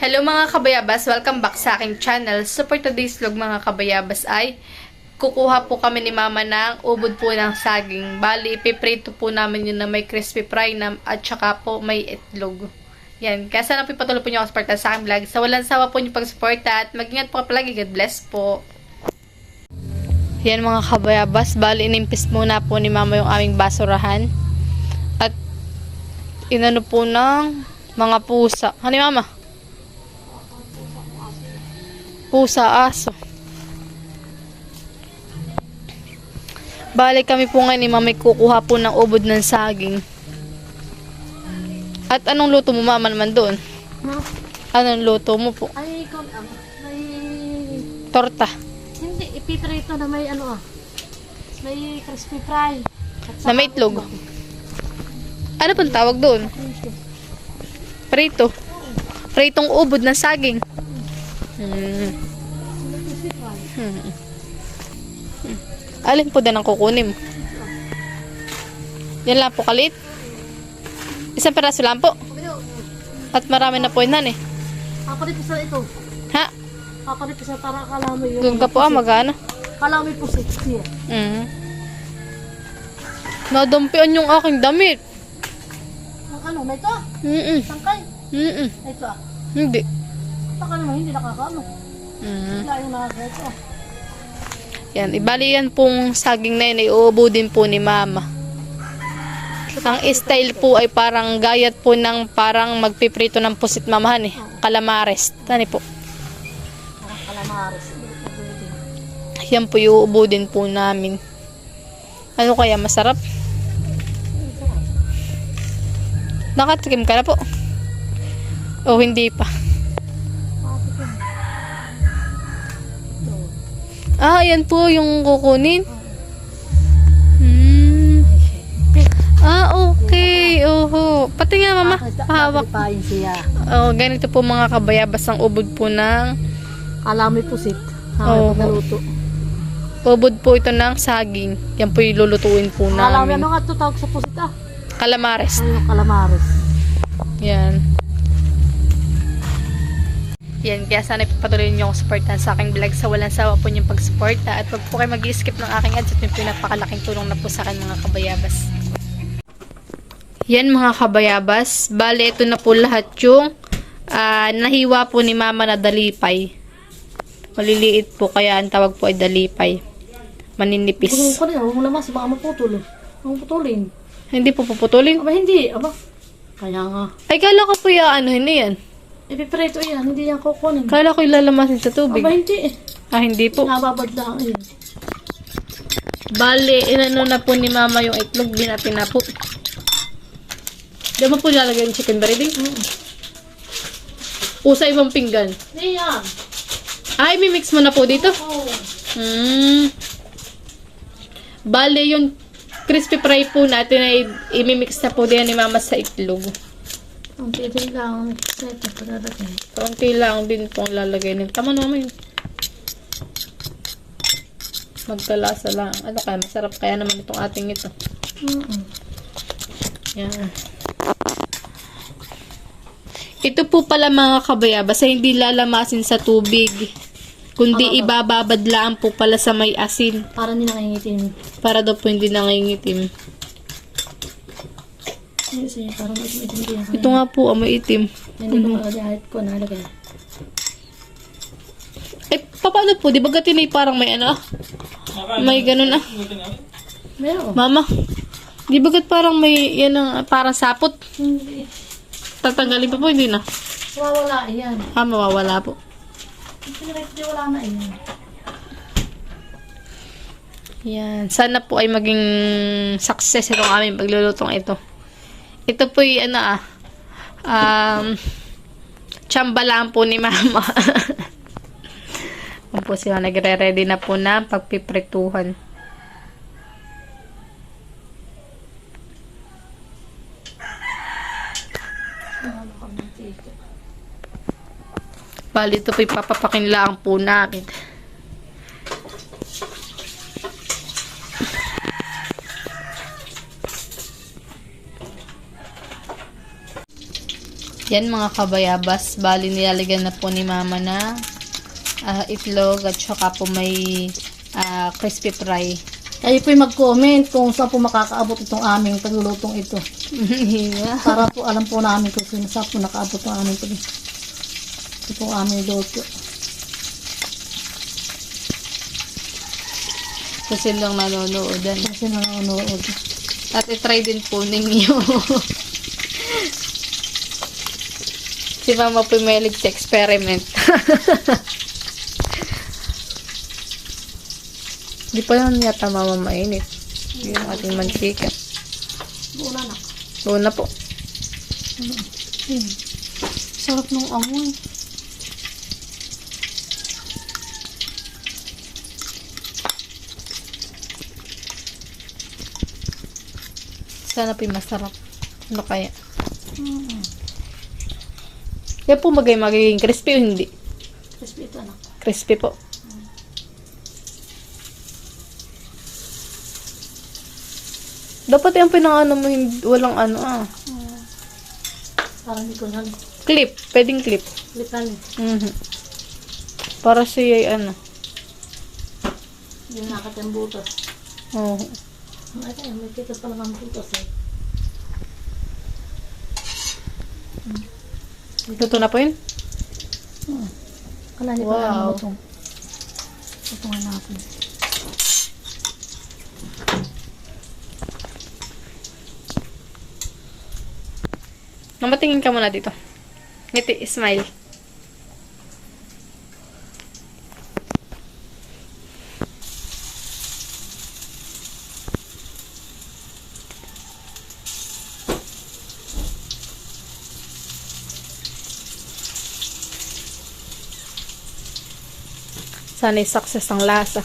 Hello mga kabayabas, welcome back sa aking channel. So for today's vlog mga kabayabas ay kukuha po kami ni mama ng ubod po ng saging. Bali, ipiprito po namin yun na may crispy fry na, at saka po may itlog. Yan, kaya sana po ipatuloy po nyo ako supporta sa aking vlog. Sa walang sawa po nyo pag-supporta at mag-ingat po palagi. God bless po. Yan mga kabayabas, bali inimpis muna po ni mama yung aming basurahan. At inano po ng mga pusa. Ano ni mama? Pusa, aso. Balik kami po ngayon ni mama kukuha po ng ubod ng saging. At anong luto mo mama naman doon? Anong luto mo po? Ay, may... Torta. Hindi, ipitrito na may ano may crispy fry. Na may itlog. Ano pong tawag doon? Prito. Pritong ubod ng saging. Alin po din ang kukunin mo? Yan lang po kalit. Isang peraso lang po. At marami na po yun eh. Kapalit po sa ito. Ha? Kapalit po sa para kalami yung... Doon ka po magana. Kalami po 60. Nadampian yung aking damit. Ang ano, may ito? Tangkay? Ito Hindi. Baka naman hindi nakakaano. Wala yung nakakaito. Yan, ibali yan pong saging na yun ay uubudin po ni mama. Ang style po ay parang gayat po ng parang magpiprito ng pusit mamahan eh. Calamares. Tani po. Parang kalamares. Yan po yung uubudin po namin. Ano kaya masarap? Nakatikim ka na po? O hindi pa? Ah, yan po yung kukunin. Ah, okay. Oho. Pati nga mama, pahawak. Oh, ganito po mga kabayabas ang ubod po ng Kalami pusit. Oo. Naluto. ubod po ito ng saging. Yan po yung lulutuin po Kalami, namin. ano nga ito tawag sa pusit Calamares. Ano yung kalamares? Yan. Yan, kaya sana ipapatuloy niyo akong supportan sa aking vlog sa walang sawa po niyong pag-suporta at wag po kayo mag-skip ng aking ads at yung pinapakalaking tulong na po sa akin mga kabayabas. Yan mga kabayabas, bale ito na po lahat yung nahiwa po ni mama na dalipay. Maliliit po kaya ang tawag po ay dalipay. Maninipis. Huwag ko rin, huwag mo naman, baka maputol. Huwag putulin. Hindi po puputulin. Aba, hindi. Aba. Kaya nga. Ay, kala ko po ano, hindi yan. Ipiprito yan, hindi yan kukunin. Kala ko ilalamasin sa tubig. Aba, hindi. Ah, hindi po. Nababad lang eh. Bale, inano na po ni mama yung itlog, binati na po. Di mo po lalagay yung chicken breading? O sa ibang pinggan? Hindi yan. Ay, mimix mo na po dito? Oo. Bale, yung crispy fry po natin ay imimix na po din ni mama sa itlog. Ang titin lang. Ito, pagdadating. Kaunti lang din po ang lalagay nito. Tama naman yun. Magkalasa lang. Ano kaya? Masarap kaya naman itong ating ito. Yan. Ito po pala mga kabayabas ay hindi lalamasin sa tubig. Kundi ibababad lang po pala sa may asin. Para hindi nakangitin. Para Para daw po hindi nangingitim. Kasi parang itim din. Ito nga po, may itim. Hindi ko makalagay ko nalagay. Eh, paano po? Di ba gatinay parang may ano? May ganun Meron. Mama, di ba parang may yan ang parang sapot? Hindi. Tatanggalin pa po, hindi na. Wawala yan. Ah, mawawala po. Hindi wala na yan. Yan. Sana po ay maging success itong aming paglulutong ito. Ito po yung tsamba lang po ni mama. Kung po siya nagre-ready na po na pagpiprituhan. Bali, ito po ipapapakin lang po namin. Yan mga kabayabas, bali nilalagyan na po ni mama na itlog at saka po may crispy fry. Kayo po'y mag-comment kung saan po makakaabot itong aming paglulutong ito. Para po alam po namin kung saan po nakaabot ang aming ito po ang aming luto. Kasi lang nanonood. Kasi nanonood. At itry din po ninyo. Si mama po may mahilig sa experiment. Di pa yan yata mama mainit. Yung ating mantika. Una na. Una po. Sarap ng amoy. Sana po masarap. Ano kaya? Kaya po magiging crispy o hindi? Crispy ito anak. Crispy po. Dapat yung pinangano mo, walang ano Parang hindi ko na. Clip. Pwedeng clip. Lipan. Mhm. Para siya ay ano. Yung nakat yung butas. Oo. Ay, may kita pa naman butas eh. Luto na po yun? Kala niya Wow. pala ang butong. Ito nga natin. Namatingin ka muna dito. Ngiti, smile. Sana'y success ang lasa.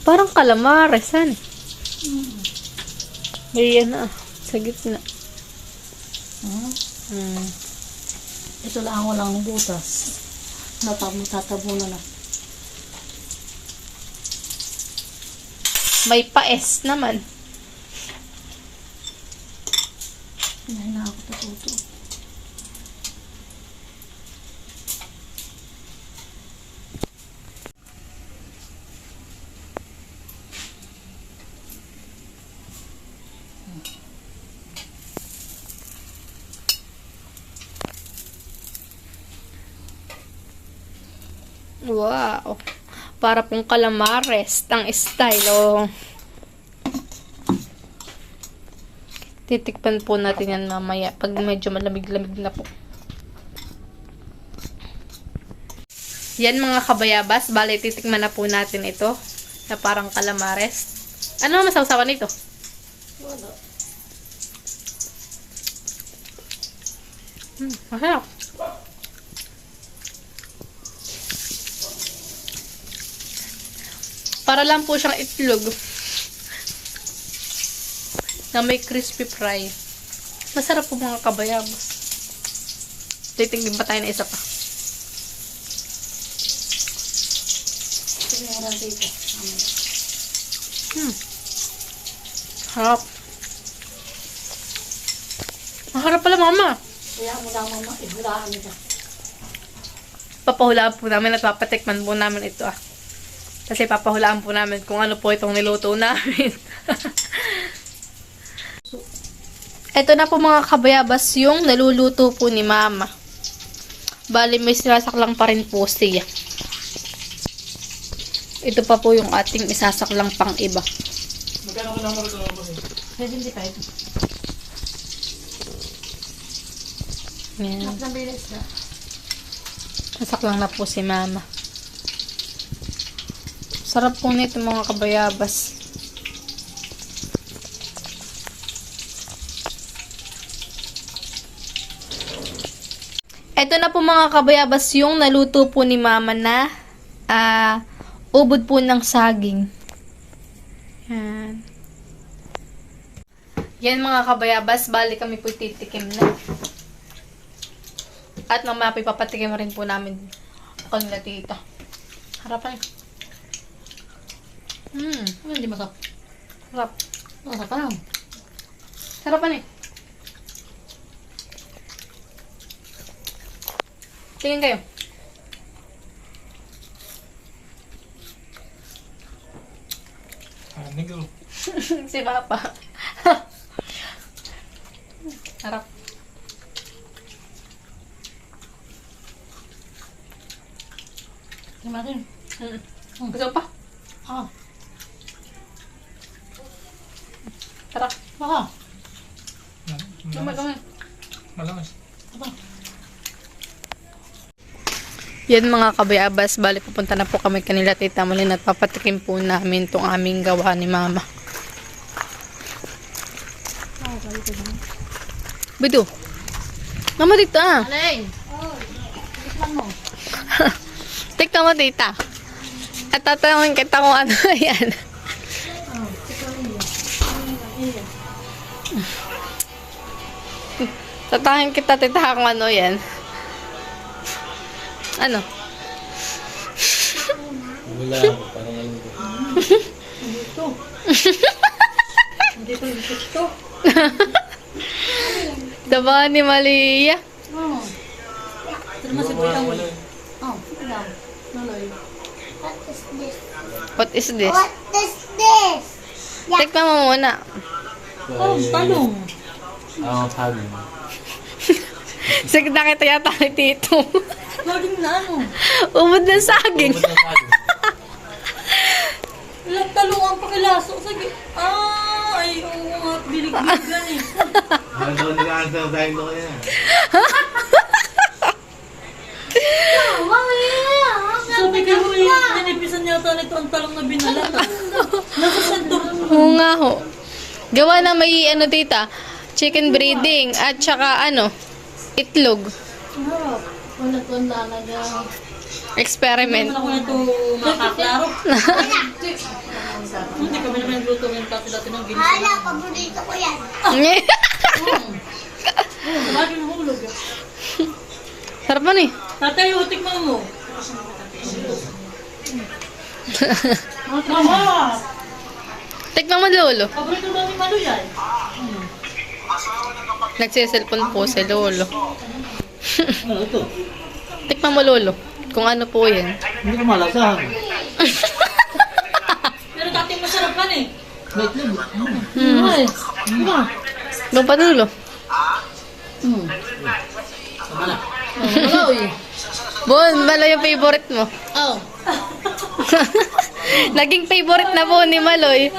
Parang calamares, han. Ganyan na. Sa gitna. Ito lang walang butas. Tatabunan na. May paes naman. Hindi na ako tatuto. Wow. Para pong calamares. Ang style, oh. Titikpan po natin yan mamaya. Pag medyo malamig-lamig na po. Yan mga kabayabas. Bale, titikman na po natin ito. Na parang calamares. Ano ang masawsawan nito? Wala. Masarap. Para lang po siyang itlog na may crispy fry. Masarap po mga kabayabas. Titignan pa tayo na isa pa. Tingnan dito. Harap. Maharap pala mama. Kaya mo naman ihulaan nila. Papahulaan po namin at papatikman po namin ito Kasi papahulaan po namin kung ano po itong niluto namin. Ito na po mga kabayabas yung naluluto po ni mama. Bali may sinasaklang pa rin po siya. Ito pa po yung ating isasaklang pang iba. Magkano ko naman ito naman eh? 75. Yan. Ang bilis na. Sasaklang na po si mama. Sarap po nito mga kabayabas. Ito na po mga kabayabas yung naluto po ni mama na ubod po ng saging. Yan. Yan mga kabayabas, bali kami po titikim na. At mamaya po ipapatikim rin po namin ako nila tita. Harapan. Hindi masarap. Harap. Masarap pa lang. Sarapan eh. Tingin kayo. Ah, nigga. Si Papa. Sarap. Tingnan natin. Gusto pa? Ah, Sarap. baka. Lumay. Malakas. Yan mga kabayabas, bali pupunta na po kami kanila Tita Malin at papatikim po namin tong aming gawa ni Mama. Bido. Mama dito ah. Alay! Tikman mo. Tikta mo Tita. At tatanungin kita kung ano yan. Tatangin kita Tita kung ano yan. Ano? Wala. Parang alam ko. Dito. Dito yung gusto. Diba ni Malia? Oh. Ito naman si Boy ang... Oh, ito lang. Naloy. What is this? What is this? Tikman mo muna. Oh, talong. Ah, sabi. Sige, nakita yata kay Tito. Laging na ano. Umod ng saging. Ilang talong ang pakilaso. Sige. Ah, ay, oo nga. Bilig-biligan eh. Ano daw nag-answer tayo doon yan? Sabi ka mo eh, ninipisan yata nito ang talong na binalat. Nasa sento. Oo nga ho. Gawa na may ano Tita, chicken breeding at saka ano, itlog. Harap. Wala ko talaga. Experiment. Naman ako na ito makaklaro. Hindi kami naman nagluto ngayon kasi dati ng ginis. Hala, paborito ko yan. Lagi mo hulog. Sarap man eh. Tatay, utikman mo. Mama! Tikman mo Lolo. Paborito daw ni Malu yan. Nagsiselfon po si Lolo. Ano ito? Tikman mo Lolo. Kung ano po yan. Hindi ko malasahan. Pero dati masarap kan eh. May itlog. Ay, diba? Doon pa Lolo. Tama na. Wala eh. Bon, Malo yung favorite mo. Oh. Naging favorite na po ni Maloy.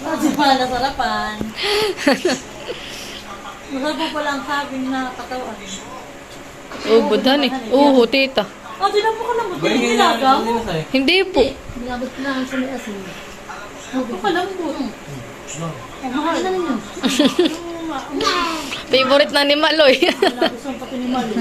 Kasi pala nasarapan. Masarap po pala ang saging na katawan. Ubod eh. Oo, Tita. Ah, dinapo ka lang mo. Tinilagaw. Hindi po. Nilabot ko lang sa may asin. Huwag ka lang po. Mahal na ninyo. Favorite na ni Maloy. Wala gusto pati ni Malu.